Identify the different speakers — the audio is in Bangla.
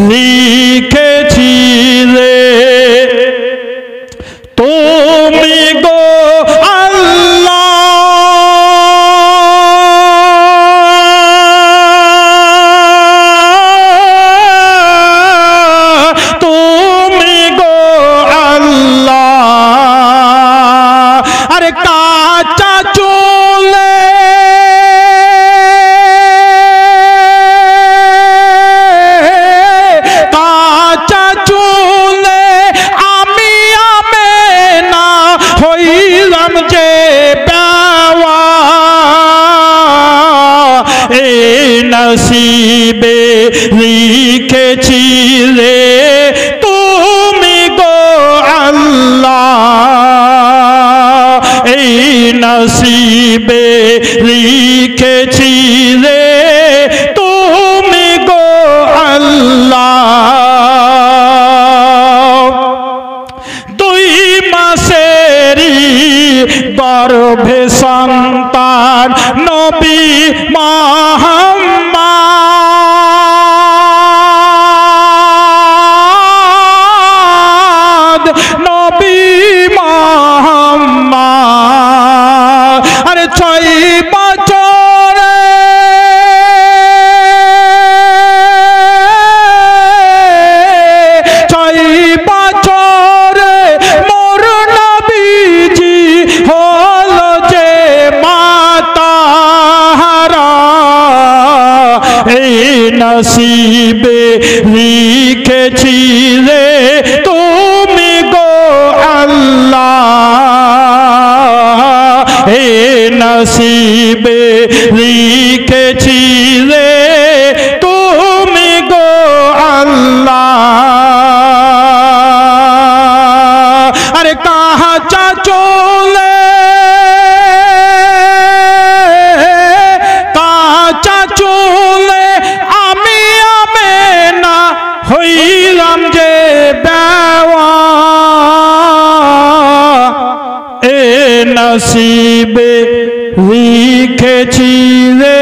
Speaker 1: লিখেছি রে তুমি গো আল্লাহ তুমি গো আল্লাহ আরে কাঁচা চুলে কাঁচা চুলে আমি আমেনা হইলাম যে পাওয়া এই নসিবে লিখেছি রে তুমি গো আল্লাহ এই নসিবে লিখেছি রে তুমি গো আল্লাহ দুই মাসেরই গর্ভে সন্তান নবী মুহাম্মদ নবী মুহাম্মদ আরে 6 বছরে মোর নবীজি হলো যে মাতাহারা এই নসিবে লিখেছি রে তুমি গো আল্লাহ এই নসিবে লিখেছি রে তুমি গো আল্লাহ আরে কাঁচা চলে কাঁচা চলে আমি আমেনা হইলাম যে বেওয়া এ নসিবে লিখেছি রে